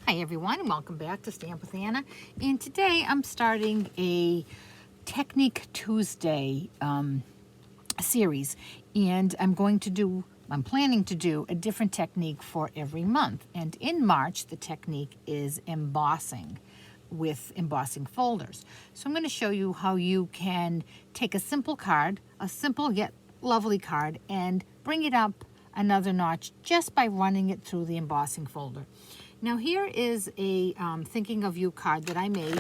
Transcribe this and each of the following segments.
Hi everyone, and welcome back to Stamp with Anna. And today I'm starting a Technique Tuesday series, and I'm planning to do a different technique for every month. And in March, the technique is embossing with embossing folders. So I'm going to show you how you can take a simple card, a simple yet lovely card, and bring it up another notch just by running it through the embossing folder. Now here is a Thinking of You card that I made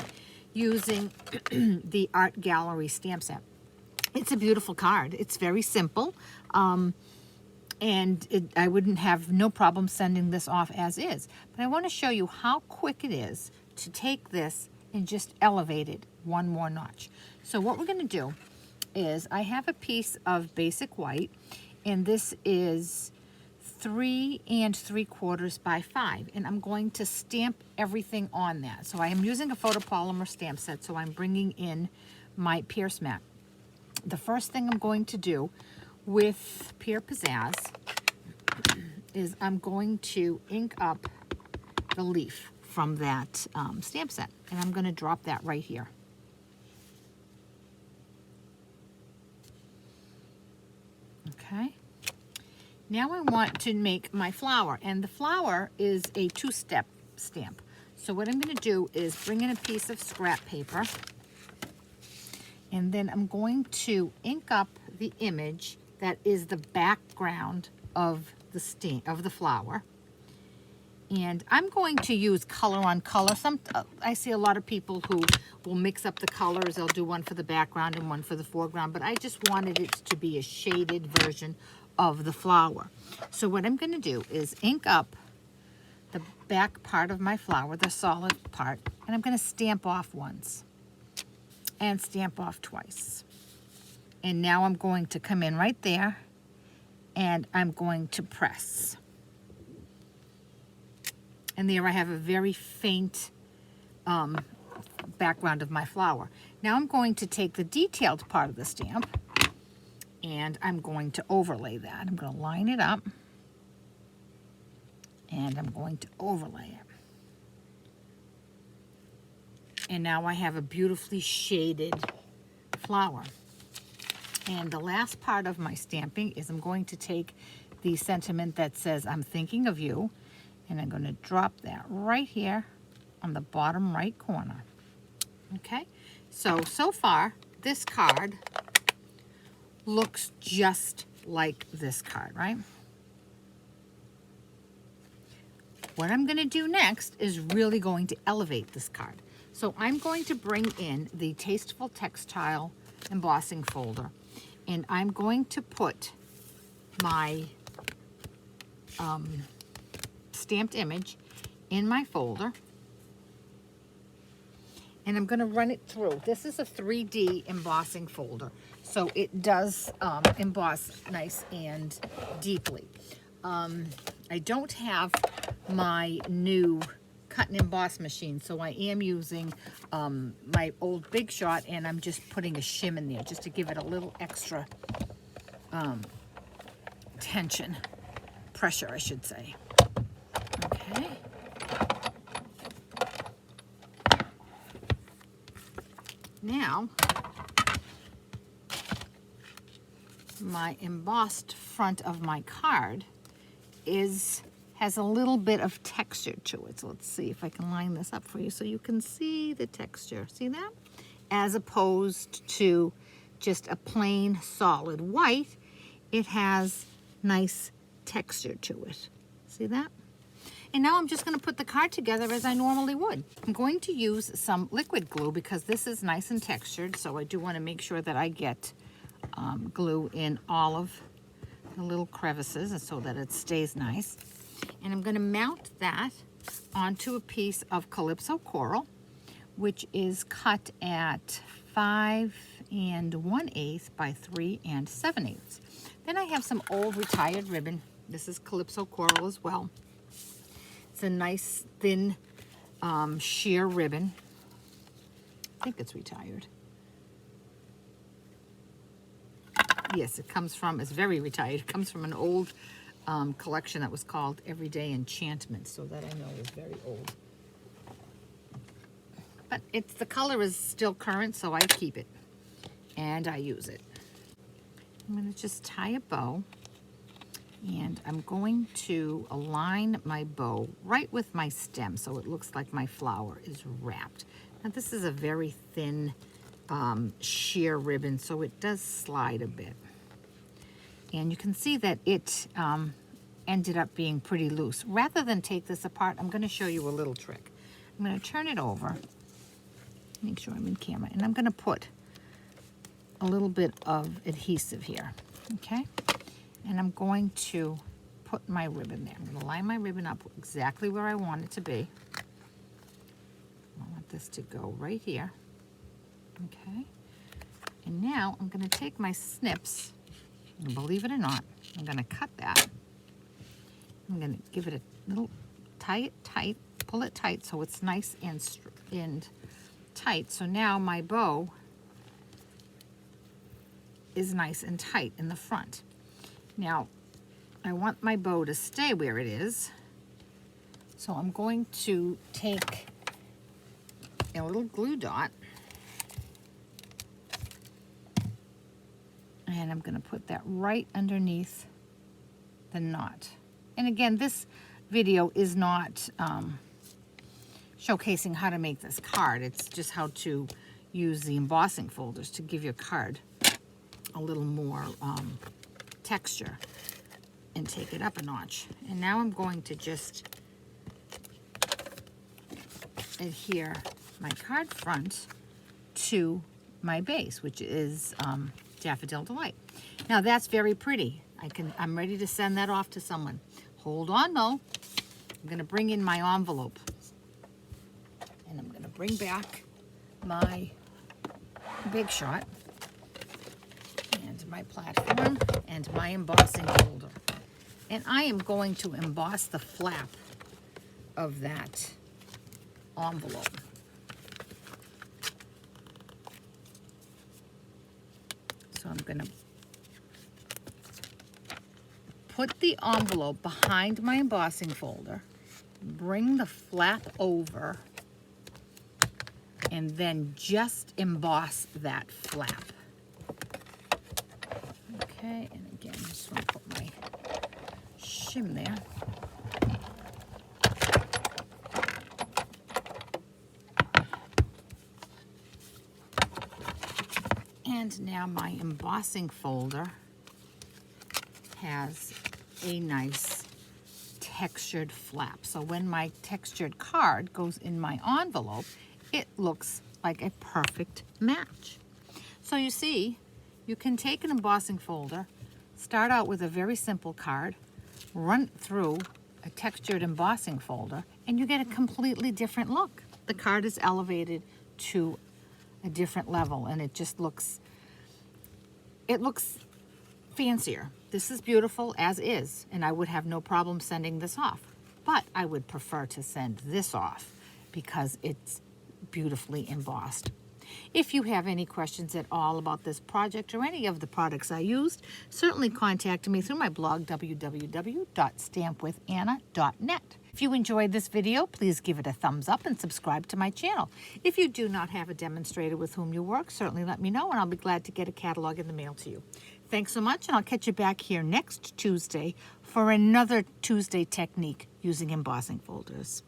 using the Art Gallery stamp set. It's a beautiful card. It's very simple, and I wouldn't have no problem sending this off as is. But I want to show you how quick it is to take this and just elevate it one more notch. So what we're going to do is I have a piece of basic white, and this is 3 3/4 by 5, and I'm going to stamp everything on that. So I am using a photopolymer stamp set, so I'm bringing in my Pierce mat. The first thing I'm going to do with Pure Pizzazz is I'm going to ink up the leaf from that stamp set, and I'm going to drop that right here. Okay. Now I want to make my flower, and the flower is a 2-step stamp. So what I'm going to do is bring in a piece of scrap paper, and then I'm going to ink up the image that is the background of the flower. And I'm going to use color on color. I see a lot of people who will mix up the colors. They'll do one for the background and one for the foreground, but I just wanted it to be a shaded version of the flower. So what I'm going to do is ink up the back part of my flower, the solid part, and I'm going to stamp off once and stamp off twice. And now I'm going to come in right there, and I'm going to press. And there I have a very faint background of my flower. Now I'm going to take the detailed part of the stamp, and I'm going to overlay that. I'm going to line it up, and I'm going to overlay it. And now I have a beautifully shaded flower. And the last part of my stamping is I'm going to take the sentiment that says, "I'm thinking of you," and I'm going to drop that right here on the bottom right corner. Okay, so far this card looks just like this card, right? What I'm going to do next is really going to elevate this card. So I'm going to bring in the Tasteful Textile embossing folder, and I'm going to put my stamped image in my folder, and I'm going to run it through. This is a 3D embossing folder, so it does emboss nice and deeply. I don't have my new cut and emboss machine, so I am using my old Big Shot, and I'm just putting a shim in there just to give it a little extra pressure, I should say. Okay. Now, my embossed front of my card has a little bit of texture to it. So let's see if I can line this up for you so you can see the texture. See that? As opposed to just a plain solid white, it has nice texture to it. See that? And now I'm just going to put the card together as I normally would. I'm going to use some liquid glue because this is nice and textured, so I do want to make sure that I get glue in all of the little crevices so that it stays nice. And I'm going to mount that onto a piece of Calypso Coral, which is cut at 5 1/8 by 3 7/8. Then I have some old retired ribbon. This is Calypso Coral as well. It's a nice thin sheer ribbon. I think it's retired. Yes, it's very retired. It comes from an old collection that was called Everyday Enchantment, so that I know is very old. But the color is still current, so I keep it and I use it. I'm going to just tie a bow, and I'm going to align my bow right with my stem so it looks like my flower is wrapped. Now this is a very thin sheer ribbon, so it does slide a bit. And you can see that it ended up being pretty loose. Rather than take this apart, I'm going to show you a little trick. I'm going to turn it over, make sure I'm in camera, and I'm going to put a little bit of adhesive here, okay? And I'm going to put my ribbon there. I'm going to line my ribbon up exactly where I want it to be. I want this to go right here, okay? And now I'm going to take my snips, and believe it or not, I'm going to cut that. I'm going to give it a little tight, pull it tight so it's nice and tight. So now my bow is nice and tight in the front. Now, I want my bow to stay where it is, so I'm going to take a little glue dot, and I'm going to put that right underneath the knot. And again, this video is not showcasing how to make this card. It's just how to use the embossing folders to give your card a little more texture and take it up a notch. And now I'm going to just adhere my card front to my base, which is Daffodil Delight. Now that's very pretty. I'm ready to send that off to someone. Hold on though. I'm going to bring in my envelope, and I'm going to bring back my Big Shot and my platform and my embossing folder. And I am going to emboss the flap of that envelope. So I'm going to put the envelope behind my embossing folder, bring the flap over, and then just emboss that flap. Okay, and again, just want to put my shim there. And now my embossing folder has a nice textured flap. So when my textured card goes in my envelope, it looks like a perfect match. So you see, you can take an embossing folder, start out with a very simple card, run through a textured embossing folder, and you get a completely different look. The card is elevated to a different level, and it just looks, fancier. This is beautiful as is, and I would have no problem sending this off, but I would prefer to send this off because it's beautifully embossed. If you have any questions at all about this project or any of the products I used, certainly contact me through my blog, www.stampwithanna.net. If you enjoyed this video, please give it a thumbs up and subscribe to my channel. If you do not have a demonstrator with whom you work, certainly let me know and I'll be glad to get a catalog in the mail to you. Thanks so much, and I'll catch you back here next Tuesday for another Tuesday technique using embossing folders.